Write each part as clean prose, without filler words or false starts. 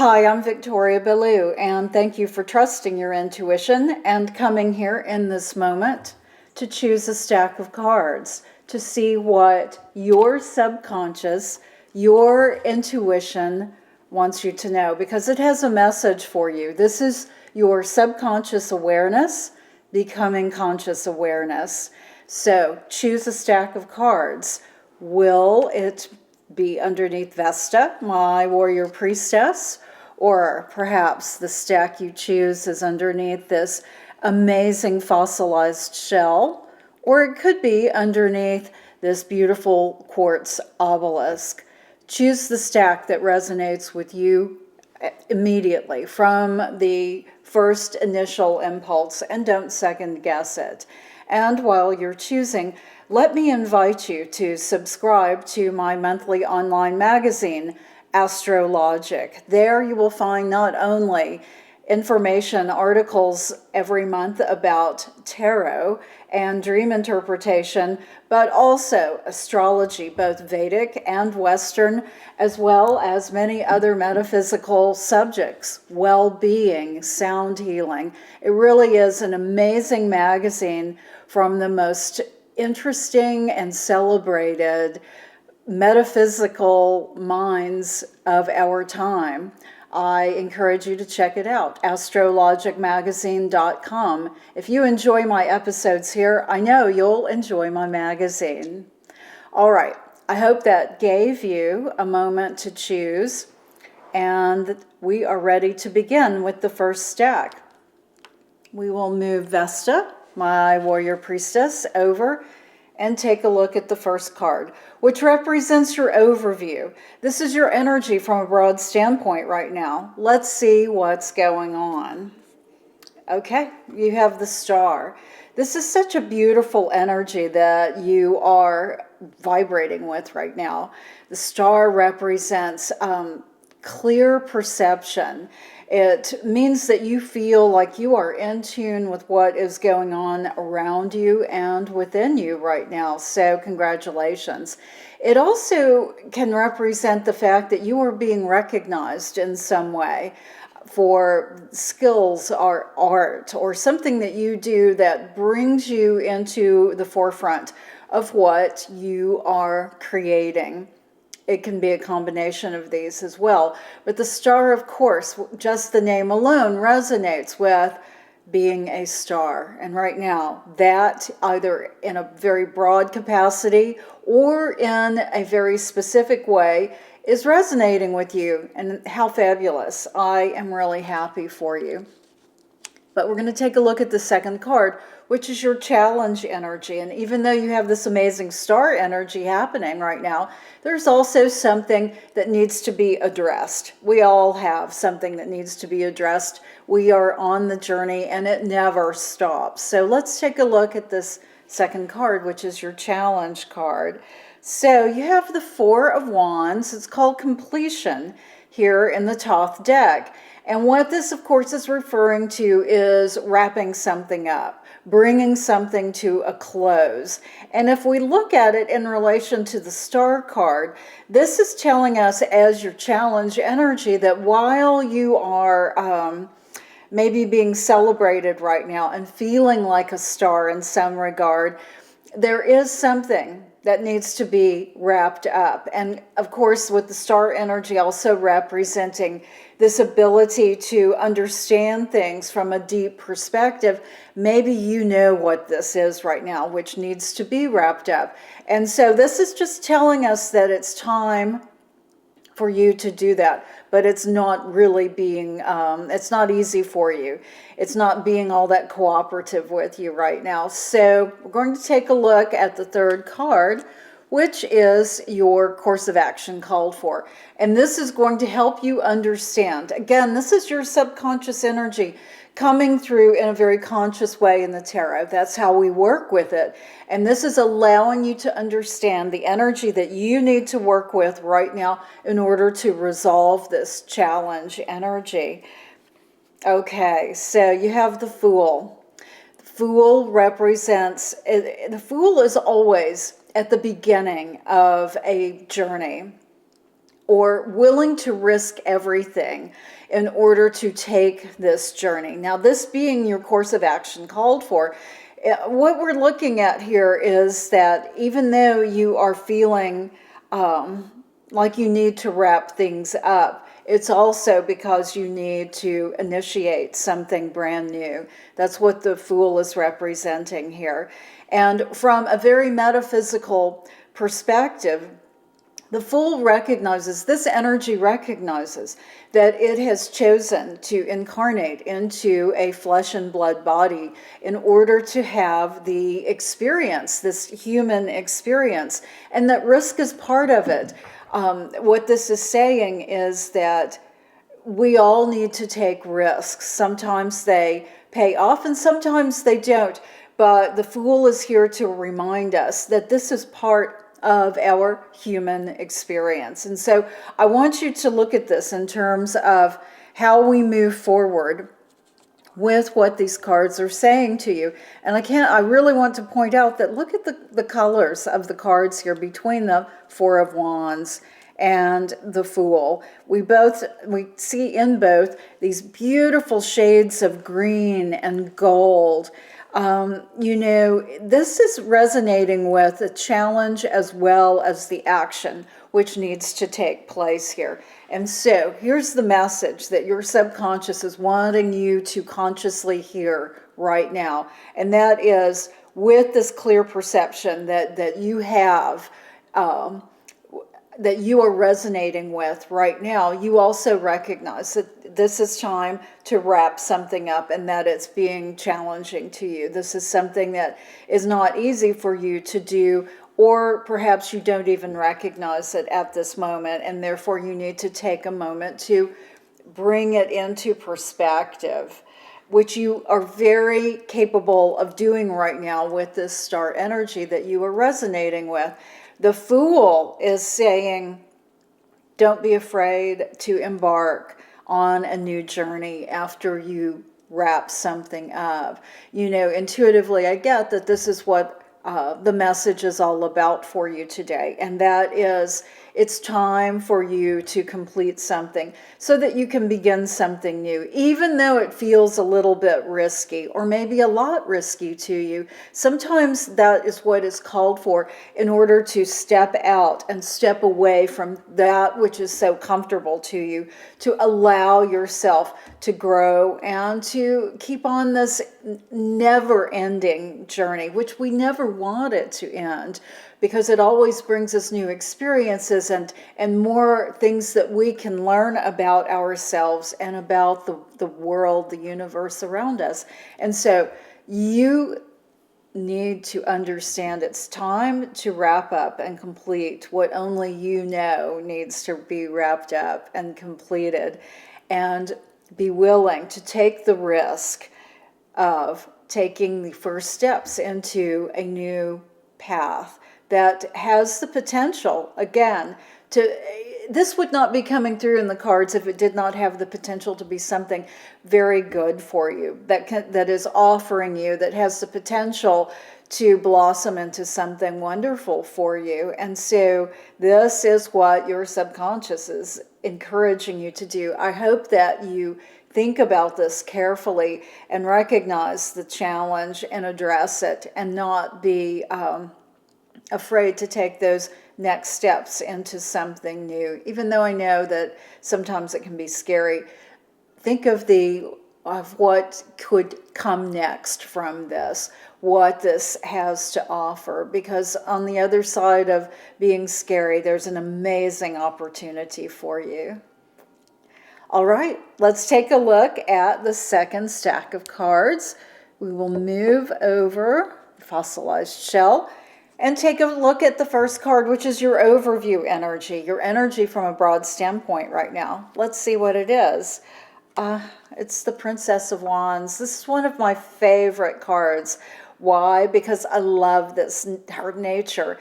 Hi, I'm Victoria Ballou, and thank you for trusting your intuition and coming here in this moment to choose a stack of cards to see what your subconscious, your intuition wants you to know, because it has a message for you. This is your subconscious awareness becoming conscious awareness. So choose a stack of cards. Will it be underneath Vesta, my warrior priestess, or perhaps the stack you choose is underneath this amazing fossilized shell, or it could be underneath this beautiful quartz obelisk. Choose the stack that resonates with you immediately from the first initial impulse, and don't second guess it. And while you're choosing, let me invite you to subscribe to my monthly online magazine, Astrologic. There you will find not only information, articles every month about tarot and dream interpretation, but also astrology, both Vedic and Western, as well as many other metaphysical subjects, well-being, sound healing. It really is an amazing magazine from the most interesting and celebrated metaphysical minds of our time. I encourage you to check it out, astrologicmagazine.com. If you enjoy my episodes here, I know you'll enjoy my magazine. All right, I hope that gave you a moment to choose, and we are ready to begin with the first stack. We will move Vesta, my warrior priestess, over and take a look at the first card, which represents your overview. This is your energy from a broad standpoint right now. Let's see what's going on. Okay, you have the Star. This is such a beautiful energy that you are vibrating with right now. The Star represents clear perception. It means that you feel like you are in tune with what is going on around you and within you right now. So congratulations. It also can represent the fact that you are being recognized in some way for skills or art or something that you do that brings you into the forefront of what you are creating. It can be a combination of these as well. But the Star, of course, just the name alone resonates with being a star. And right now, that either in a very broad capacity or in a very specific way is resonating with you. And how fabulous. I am really happy for you. But we're going to take a look at the second card, which is your challenge energy. And even though you have this amazing star energy happening right now, there's also something that needs to be addressed. We all have something that needs to be addressed. We are on the journey and it never stops. So let's take a look at this second card, which is your challenge card. So you have the Four of Wands. It's called completion here in the Thoth deck. And what this, of course, is referring to is wrapping something up, bringing something to a close. And if we look at it in relation to the Star card, this is telling us as your challenge energy that while you are maybe being celebrated right now and feeling like a star in some regard, there is something that needs to be wrapped up. And of course, with the star energy also representing this ability to understand things from a deep perspective, maybe you know what this is right now, which needs to be wrapped up. And so this is just telling us that it's time for you to do that, but it's not really being, it's not easy for you. It's not being all that cooperative with you right now. So we're going to take a look at the third card, which is your course of action called for. And this is going to help you understand. Again, this is your subconscious energy coming through in a very conscious way in the tarot. That's how we work with it. And this is allowing you to understand the energy that you need to work with right now in order to resolve this challenge energy. Okay, so you have the Fool. The Fool represents, the Fool is always at the beginning of a journey or willing to risk everything in order to take this journey. Now, this being your course of action called for, what we're looking at here is that even though you are feeling like you need to wrap things up, it's also because you need to initiate something brand new. That's what the Fool is representing here. And from a very metaphysical perspective, the Fool recognizes, this energy recognizes that it has chosen to incarnate into a flesh and blood body in order to have the experience, this human experience, and that risk is part of it. What this is saying is that we all need to take risks. Sometimes they pay off and sometimes they don't. But the Fool is here to remind us that this is part of our human experience. And so I want you to look at this in terms of how we move forward with what these cards are saying to you. And I really want to point out that look at the colors of the cards here between the Four of Wands and the Fool. We see in both these beautiful shades of green and gold. This is resonating with the challenge as well as the action which needs to take place here. And so here's the message that your subconscious is wanting you to consciously hear right now. And that is, with this clear perception that you have, that you are resonating with right now, you also recognize that this is time to wrap something up and that it's being challenging to you. This is something that is not easy for you to do, or perhaps you don't even recognize it at this moment, and therefore you need to take a moment to bring it into perspective, which you are very capable of doing right now with this star energy that you are resonating with. The Fool is saying, don't be afraid to embark on a new journey after you wrap something up. Intuitively, I get that this is what the message is all about for you today. And that is, it's time for you to complete something so that you can begin something new, even though it feels a little bit risky or maybe a lot risky to you. Sometimes that is what is called for in order to step out and step away from that which is so comfortable to you, to allow yourself to grow and to keep on this never-ending journey, which we never want it to end, because it always brings us new experiences and more things that we can learn about ourselves and about the world, the universe around us. And so you need to understand it's time to wrap up and complete what only you know needs to be wrapped up and completed, and be willing to take the risk of taking the first steps into a new path that has the potential, again, this would not be coming through in the cards if it did not have the potential to be something very good for you, that is offering you, that has the potential to blossom into something wonderful for you. And so this is what your subconscious is encouraging you to do. I hope that you think about this carefully and recognize the challenge and address it, and not be afraid to take those next steps into something new. Even though I know that sometimes it can be scary, think of what could come next from this, what this has to offer, because on the other side of being scary, there's an amazing opportunity for you. All right, let's take a look at the second stack of cards. We will move over the fossilized shell and take a look at the first card, which is your overview energy, your energy from a broad standpoint right now. Let's see what it is. It's the Princess of Wands. This is one of my favorite cards. Why? Because I love her nature.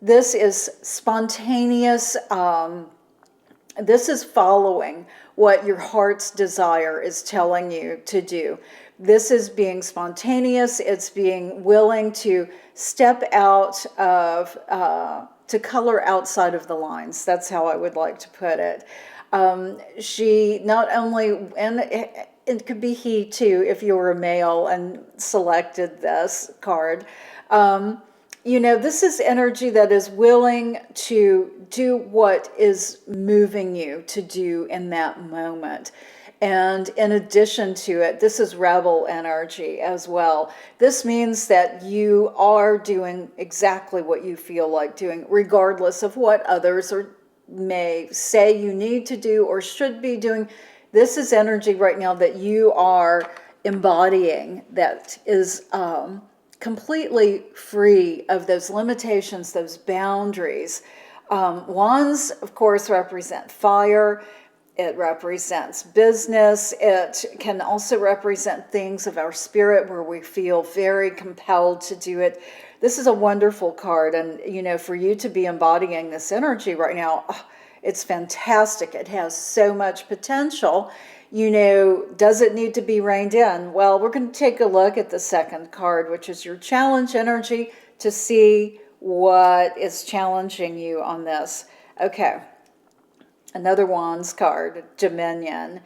This is spontaneous. This is following what your heart's desire is telling you to do. This is being spontaneous. It's being willing to step out of to color outside of the lines. That's how I would like to put it. She not only, and it could be he too, if you were a male and selected this card. This is energy that is willing to do what is moving you to do in that moment. And in addition to it, this is rebel energy as well. This means that you are doing exactly what you feel like doing, regardless of what others may say you need to do or should be doing. This is energy right now that you are embodying that is completely free of those limitations, those boundaries. Wands, of course, represent fire. It represents business. It can also represent things of our spirit where we feel very compelled to do it. This is a wonderful card. And, for you to be embodying this energy right now, it's fantastic. It has so much potential. Does it need to be reined in? Well, we're going to take a look at the second card, which is your challenge energy, to see what is challenging you on this. Okay. Another Wands card, Dominion.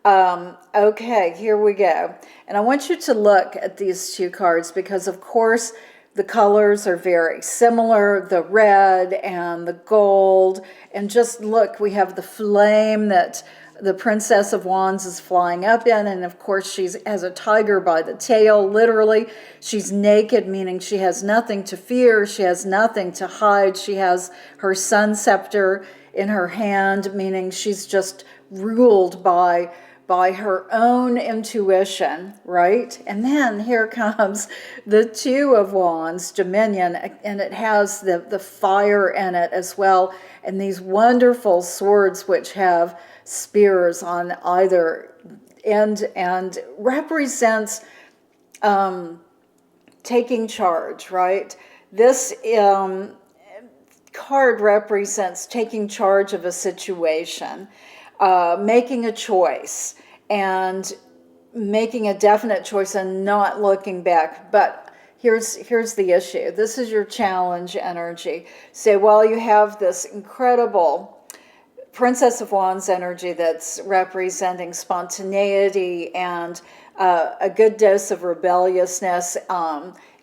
Okay, here we go. And I want you to look at these two cards because, of course, the colors are very similar, the red and the gold. And just look, we have the flame that the Princess of Wands is flying up in. And, of course, she has a tiger by the tail, literally. She's naked, meaning she has nothing to fear. She has nothing to hide. She has her sun scepter in her hand, meaning she's just ruled by her own intuition, right? And then here comes the Two of Wands, Dominion, and it has the fire in it as well, and these wonderful swords which have spears on either end and represents taking charge, right? This card represents taking charge of a situation, making a choice, and making a definite choice and not looking back. But here's the issue. This is your challenge energy. So while you have this incredible Princess of Wands energy that's representing spontaneity and a good dose of rebelliousness,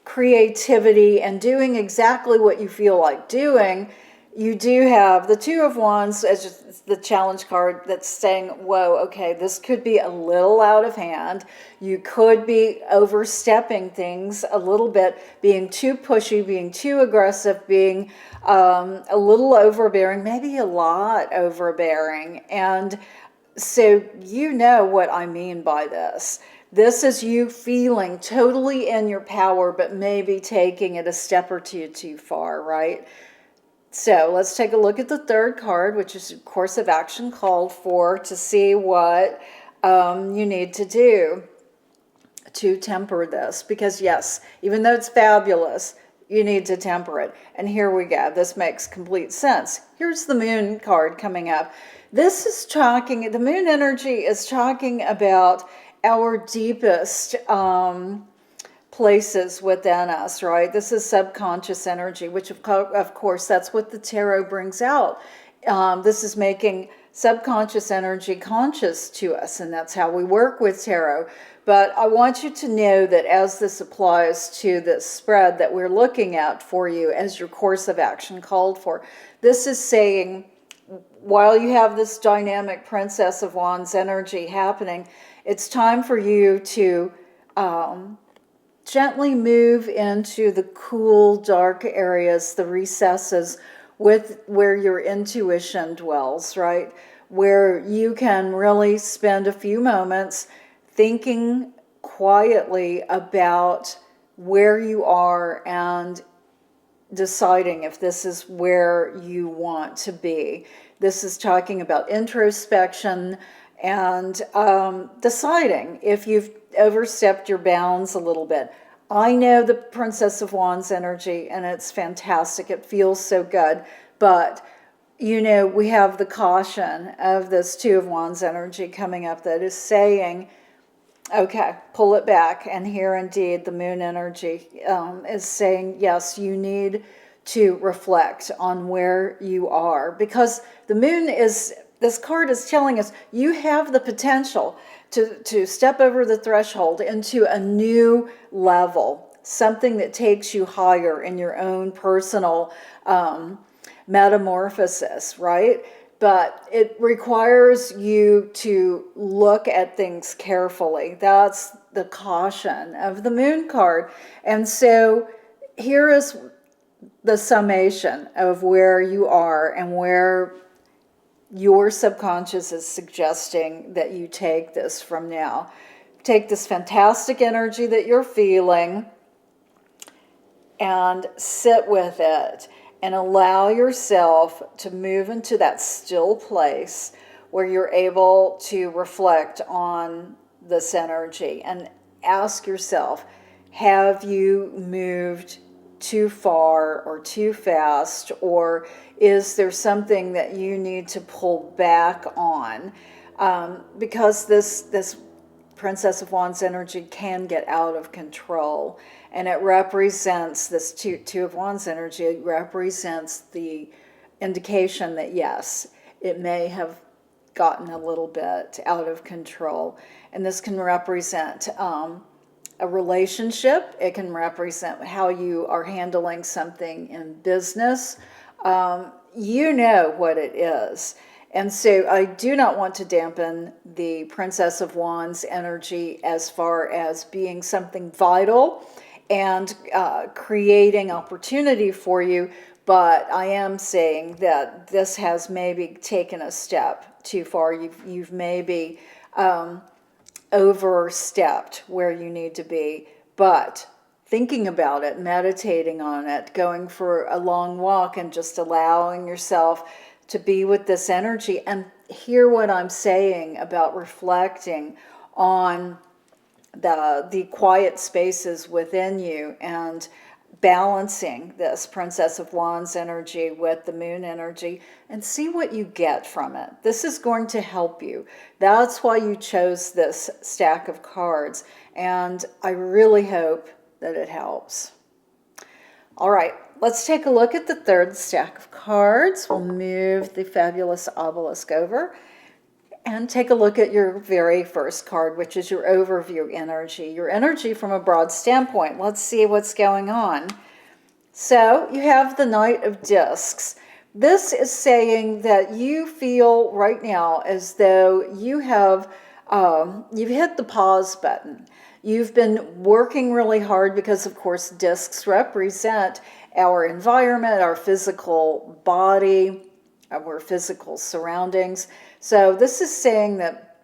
creativity, and doing exactly what you feel like doing, you do have the Two of Wands as just the challenge card that's saying, whoa, okay, this could be a little out of hand. You could be overstepping things a little bit, being too pushy, being too aggressive, being a little overbearing, maybe a lot overbearing. And so you know what I mean by this. This is you feeling totally in your power, but maybe taking it a step or two too far, right? So let's take a look at the third card, which is course of action called for, to see what you need to do to temper this. Because yes, even though it's fabulous, you need to temper it. And here we go. This makes complete sense. Here's the Moon card coming up. This is talking, the Moon energy is talking about our deepest places within us, right? This is subconscious energy, which of course, that's what the tarot brings out. This is making subconscious energy conscious to us, and that's how we work with tarot. But I want you to know that as this applies to this spread that we're looking at for you as your course of action called for, this is saying, while you have this dynamic Princess of Wands energy happening, it's time for you to gently move into the cool, dark areas, the recesses with where your intuition dwells, right? Where you can really spend a few moments thinking quietly about where you are and deciding if this is where you want to be. This is talking about introspection and deciding if you've overstepped your bounds a little bit. I know the Princess of Wands energy, and it's fantastic. It feels so good. But, we have the caution of this Two of Wands energy coming up that is saying, okay, pull it back. And here indeed the Moon energy is saying, yes, you need to reflect on where you are, because the moon is, this card is telling us you have the potential to step over the threshold into a new level, something that takes you higher in your own personal metamorphosis, right? But it requires you to look at things carefully. That's the caution of the moon card. And so here is the summation of where you are and where your subconscious is suggesting that you take this from now. Take this fantastic energy that you're feeling and sit with it and allow yourself to move into that still place where you're able to reflect on this energy and ask yourself, have you moved too far or too fast, or is there something that you need to pull back on? Because this Princess of Wands energy can get out of control, and it represents this two of Wands energy. It represents the indication that yes, it may have gotten a little bit out of control, and this can represent a relationship. It can represent how you are handling something in business. You know what it is. And so I do not want to dampen the Princess of Wands energy as far as being something vital and creating opportunity for you, but I am saying that this has maybe taken a step too far. You've maybe overstepped where you need to be, but thinking about it, meditating on it, going for a long walk and just allowing yourself to be with this energy and hear what I'm saying about reflecting on the quiet spaces within you and balancing this Princess of Wands energy with the moon energy and see what you get from it. This is going to help you. That's why you chose this stack of cards, and I really hope that it helps. All right, let's take a look at the third stack of cards. We'll move the fabulous obelisk over and take a look at your very first card, which is your overview energy, your energy from a broad standpoint. Let's see what's going on. So you have the Knight of Discs. This is saying that you feel right now as though you have you've hit the pause button. You've been working really hard because, of course, discs represent our environment, our physical body, our physical surroundings. So this is saying that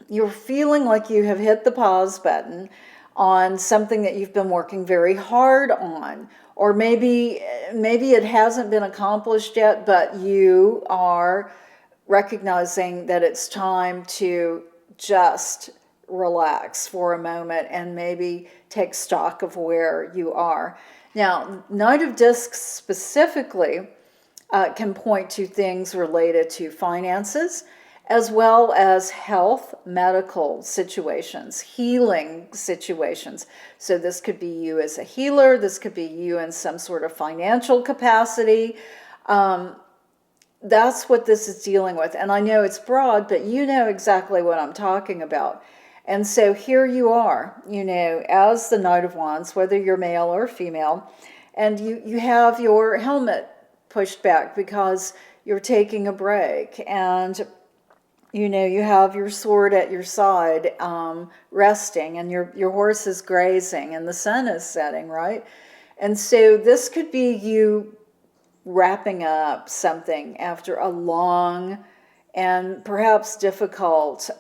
you're feeling like you have hit the pause button on something that you've been working very hard on, or maybe it hasn't been accomplished yet, but you are recognizing that it's time to just relax for a moment and maybe take stock of where you are. Now, Knight of Discs specifically can point to things related to finances, as well as health, medical situations, healing situations. So this could be you as a healer. This could be you in some sort of financial capacity. That's what this is dealing with. And I know it's broad, but you know exactly what I'm talking about. And so here you are, you know, as the Knight of Wands, whether you're male or female, and you have your helmet pushed back because you're taking a break, and you know, you have your sword at your side, resting, and your horse is grazing, and the sun is setting, right? And so this could be you wrapping up something after a long and perhaps difficult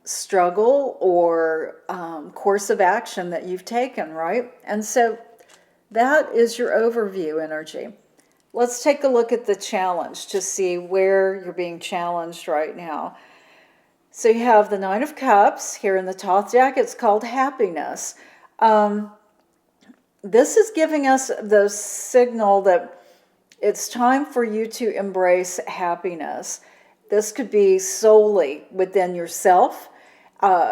struggle or course of action that you've taken, right? And so that is your overview energy. Let's take a look at the challenge to see where you're being challenged right now. So you have the Nine of Cups here in the top deck. It's called happiness. This is giving us the signal that it's time for you to embrace happiness. This could be solely within yourself.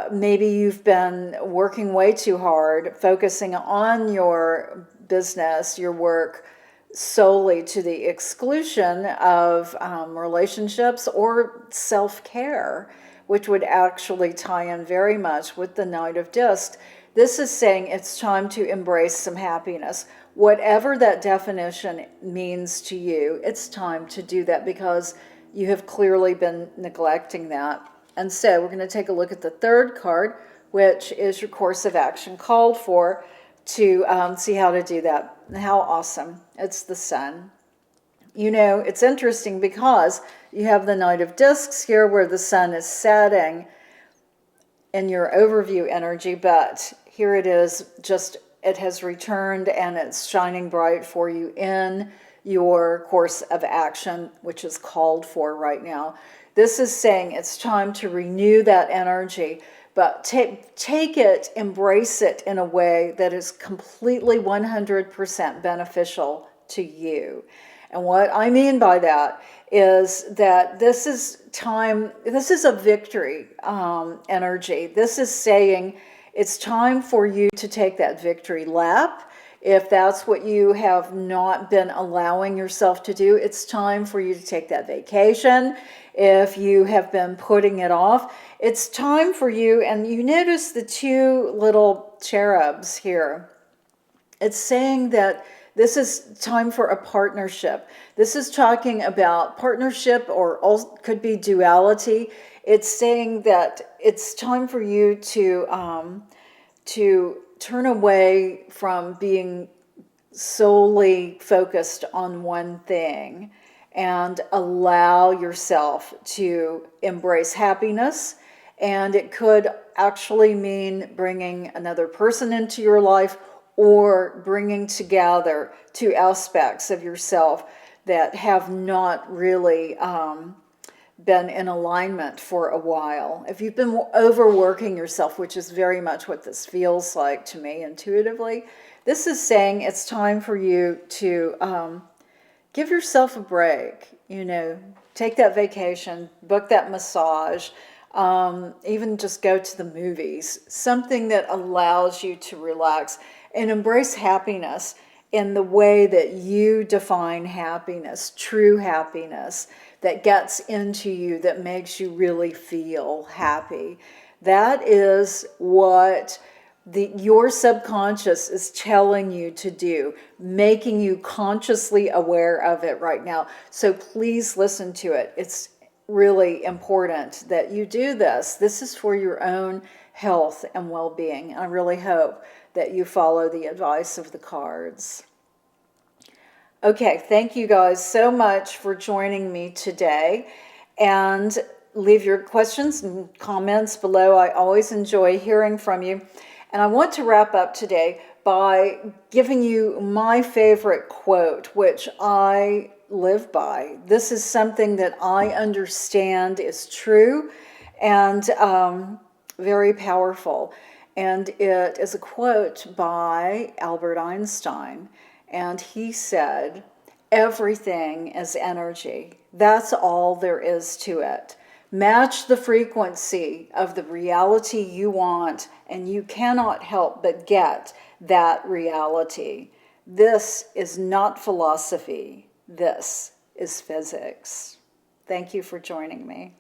Maybe you've been working way too hard, focusing on your business, your work, solely to the exclusion of relationships or self-care, which would actually tie in very much with the Knight of Discs. This is saying it's time to embrace some happiness. Whatever that definition means to you, it's time to do that because you have clearly been neglecting that. And so we're going to take a look at the third card, which is your course of action called for, to see how to do that. How awesome. It's the Sun. You know, it's interesting because you have the Knight of Discs here where the Sun is setting in your overview energy, but here it is, just it has returned and it's shining bright for you in your course of action, which is called for right now. This is saying it's time to renew that energy, but take it, embrace it in a way that is completely 100% beneficial to you. And what I mean by that is that this is time, this is a victory energy. This is saying it's time for you to take that victory lap. If that's what you have not been allowing yourself to do, it's time for you to take that vacation. If you have been putting it off, it's time for you. And you notice the two little cherubs here. It's saying that this is time for a partnership. This is talking about partnership, or could be duality. It's saying that it's time for you to turn away from being solely focused on one thing and allow yourself to embrace happiness. And it could actually mean bringing another person into your life or bringing together two aspects of yourself that have not really been in alignment for a while. If you've been overworking yourself, which is very much what this feels like to me intuitively, this is saying it's time for you to give yourself a break. You know, take that vacation, book that massage, even just go to the movies, something that allows you to relax and embrace happiness in the way that you define happiness, true happiness that gets into you, that makes you really feel happy. That is what your subconscious is telling you to do, making you consciously aware of it right now. So please listen to it. It's really important that you do this. This is for your own health and well-being. I really hope that you follow the advice of the cards. Okay, thank you guys so much for joining me today. And leave your questions and comments below. I always enjoy hearing from you. And I want to wrap up today by giving you my favorite quote, which I live by. This is something that I understand is true and very powerful. And it is a quote by Albert Einstein. And he said, "Everything is energy. That's all there is to it. Match the frequency of the reality you want, and you cannot help but get that reality. This is not philosophy. This is physics." Thank you for joining me.